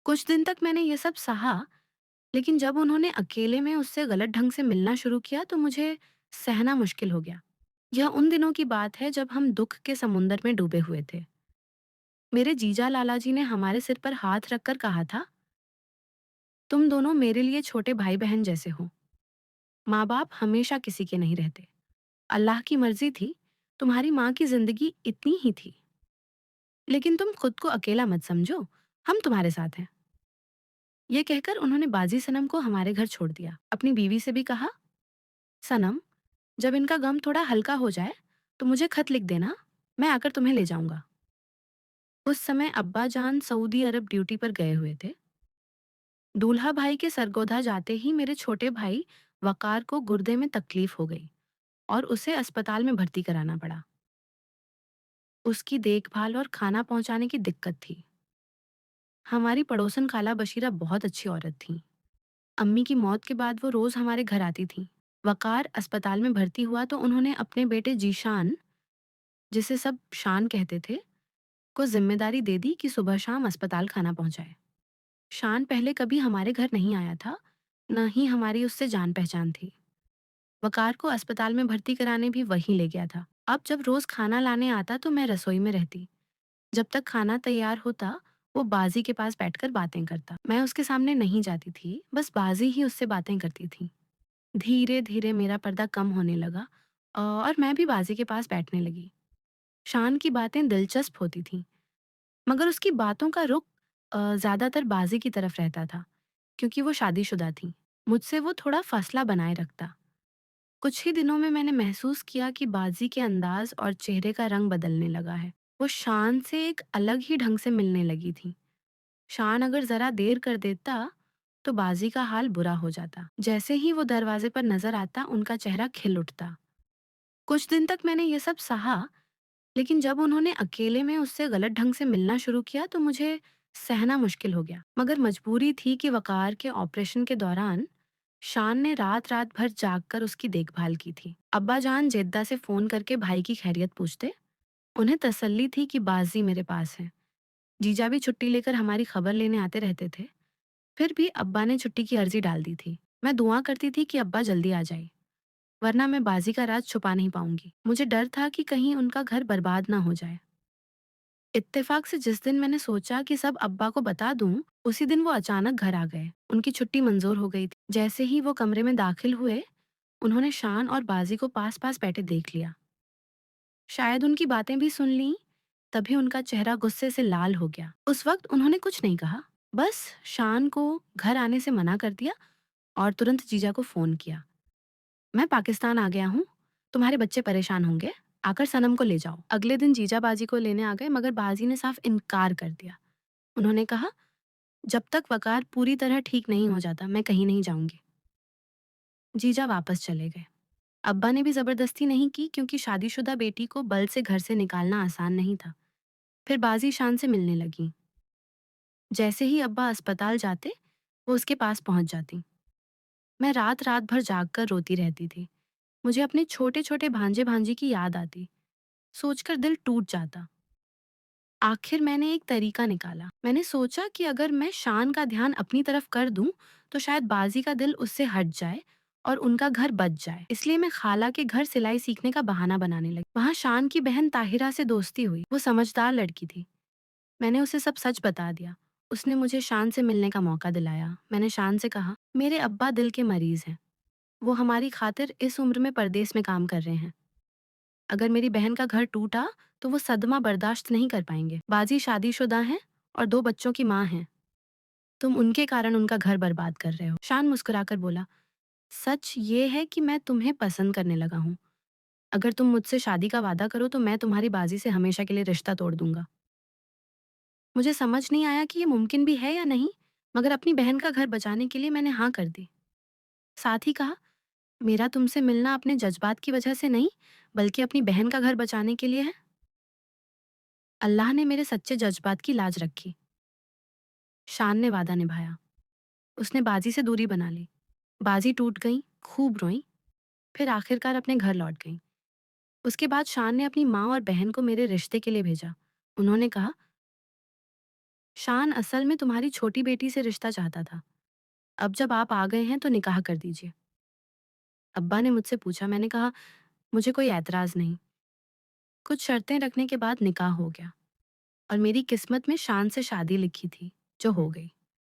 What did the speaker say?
कुछ दिन तक मैंने ये सब सहा, लेकिन जब उन्होंने अकेले में उससे गलत ढंग से मिलना शुरू किया तो मुझे सहना मुश्किल हो गया। यह उन दिनों की बात है जब हम दुख के समुंदर में डूबे हुए थे। मेरे जीजा लाला जी ने हमारे सिर पर हाथ रखकर कहा था, तुम दोनों मेरे लिए छोटे भाई बहन जैसे हो। माँ बाप हमेशा किसी के नहीं रहते। अल्लाह की मर्जी थी, तुम्हारी माँ की जिंदगी इतनी ही थी। लेकिन तुम खुद को अकेला मत समझो, हम तुम्हारे साथ हैं। ये कहकर उन्होंने बाजी सनम को हमारे घर छोड़ दिया। अपनी बीवी से भी कहा, सनम, जब इनका गम थोड़ा हल्का हो जाए तो मुझे खत लिख देना, मैं आकर तुम्हें ले जाऊंगा। उस समय अब्बा जान सऊदी अरब ड्यूटी पर गए हुए थे। दूल्हा भाई के सरगोधा जाते ही मेरे छोटे भाई वकार को गुर्दे में तकलीफ हो गई और उसे अस्पताल में भर्ती कराना पड़ा। उसकी देखभाल और खाना पहुंचाने की दिक्कत थी। हमारी पड़ोसन खाला बशीरा बहुत अच्छी औरत थी। अम्मी की मौत के बाद वो रोज हमारे घर आती थी। वकार अस्पताल में भर्ती हुआ तो उन्होंने अपने बेटे जीशान, जिसे सब शान कहते थे, को जिम्मेदारी दे दी कि सुबह शाम अस्पताल खाना पहुंचाए। शान पहले कभी हमारे घर नहीं आया था, न ही हमारी उससे जान पहचान थी। वकार को अस्पताल में भर्ती कराने भी वही ले गया था। अब जब रोज खाना लाने आता तो मैं रसोई में रहती। जब तक खाना तैयार होता, वो बाजी के पास बैठकर बातें करता। मैं उसके सामने नहीं जाती थी, बस बाजी ही उससे बातें करती थी। धीरे धीरे मेरा पर्दा कम होने लगा और मैं भी बाजी के पास बैठने लगी। शान की बातें दिलचस्प होती थीं, मगर उसकी बातों का रुख ज्यादातर बाजी की तरफ रहता था, क्योंकि वो शादीशुदा थी। मुझसे वो थोड़ा फासला बनाए रखता। कुछ ही दिनों में मैंने महसूस किया कि बाजी के अंदाज और चेहरे का रंग बदलने लगा है। वो शान से एक अलग ही ढंग से मिलने लगी थी। शान अगर जरा देर कर देता तो बाजी का हाल बुरा हो जाता। जैसे ही वो दरवाजे पर नजर आता उनका चेहरा खिल उठता। कुछ दिन तक मैंने ये सब सहा, लेकिन जब उन्होंने अकेले में उससे गलत ढंग से मिलना शुरू किया तो मुझे सहना मुश्किल हो गया। मगर मजबूरी थी कि वकार के ऑपरेशन के दौरान शान ने रात रात भर जागकर उसकी देखभाल की थी। अब्बा जान जेद्दा से फोन करके भाई की खैरियत पूछते। उन्हें तसल्ली थी कि बाजी मेरे पास है। जीजा भी छुट्टी लेकर हमारी खबर लेने आते रहते थे। फिर भी अब्बा ने छुट्टी की अर्जी डाल दी थी। मैं दुआ करती थी कि अब्बा जल्दी आ जाए, वरना मैं बाजी का राज छुपा नहीं पाऊंगी। मुझे डर था कि कहीं उनका घर बर्बाद ना हो जाए। इत्तेफाक से जिस दिन मैंने सोचा कि सब अब्बा को बता दूं, उसी दिन वो अचानक घर आ गए। उनकी छुट्टी मंजूर हो गई थी। जैसे ही वो कमरे में दाखिल हुए, उन्होंने शान और बाजी को पास पास बैठे देख लिया। शायद उनकी बातें भी सुन ली, तभी उनका चेहरा गुस्से से लाल हो गया। उस वक्त उन्होंने कुछ नहीं कहा, बस शान को घर आने से मना कर दिया और तुरंत जीजा को फोन किया। मैं पाकिस्तान आ गया हूँ, तुम्हारे बच्चे परेशान होंगे, आकर सनम को ले जाओ। अगले दिन जीजा बाजी को लेने आ गए, मगर बाजी ने साफ इनकार कर दिया। उन्होंने कहा, जब तक वकार पूरी तरह ठीक नहीं हो जाता मैं कहीं नहीं जाऊंगी। जीजा वापस चले गए। अब्बा ने भी जबरदस्ती नहीं की, क्योंकि शादीशुदा बेटी को बल से घर से निकालना आसान नहीं था। फिर बाजी शान से मिलने लगी। जैसे ही अब्बा अस्पताल जाते, वो उसके पास पहुंच जाती। मैं रात रात भर जागकर रोती रहती थी। मुझे अपने छोटे छोटे भांजे भांजी की याद आती। सोचकर दिल टूट जाता। आखिर मैंने एक तरीका निकाला। मैंने सोचा कि अगर मैं शान का ध्यान अपनी तरफ कर दूं, तो शायद बाजी का दिल उससे हट जाए और उनका घर बच जाए। इसलिए मैं खाला के घर सिलाई सीखने का बहाना बनाने लगी। वहां शान की बहन ताहिरा से दोस्ती हुई। वो समझदार लड़की थी। मैंने उसे सब सच बता दिया। उसने मुझे शान से मिलने का मौका दिलाया। मैंने शान से कहा, मेरे अब्बा दिल के मरीज हैं। वो हमारी खातिर इस उम्र में परदेस में काम कर रहे हैं। अगर मेरी बहन का घर टूटा तो वो सदमा बर्दाश्त नहीं कर पाएंगे। बाजी शादीशुदा हैं और 2 बच्चों की माँ हैं। तुम उनके कारण उनका घर बर्बाद कर रहे हो। शान मुस्कुराकर बोला, सच ये है कि मैं तुम्हें पसंद करने लगा हूँ। अगर तुम मुझसे शादी का वादा करो तो मैं तुम्हारी बाजी से हमेशा के लिए रिश्ता तोड़ दूंगा। मुझे समझ नहीं आया कि ये मुमकिन भी है या नहीं, मगर अपनी बहन का घर बचाने के लिए मैंने हाँ कर दी। साथ ही कहा, मेरा तुमसे मिलना अपने जज्बात की वजह से नहीं, बल्कि अपनी बहन का घर बचाने के लिए है। अल्लाह ने मेरे सच्चे जज्बात की लाज रखी। शान ने वादा निभाया। उसने बाजी से दूरी बना ली। बाजी टूट गई, खूब रोई, फिर आखिरकार अपने घर लौट गई। उसके बाद शान ने अपनी माँ और बहन को मेरे रिश्ते के लिए भेजा। उन्होंने कहा, शान असल में तुम्हारी छोटी बेटी से रिश्ता चाहता था। अब जब आप आ गए हैं तो निकाह कर दीजिए। अब्बा ने मुझसे पूछा, मैंने कहा, मुझे कोई ऐतराज़ नहीं। कुछ शर्तें रखने के बाद निकाह हो गया और मेरी किस्मत में शान से शादी लिखी थी, जो हो गई।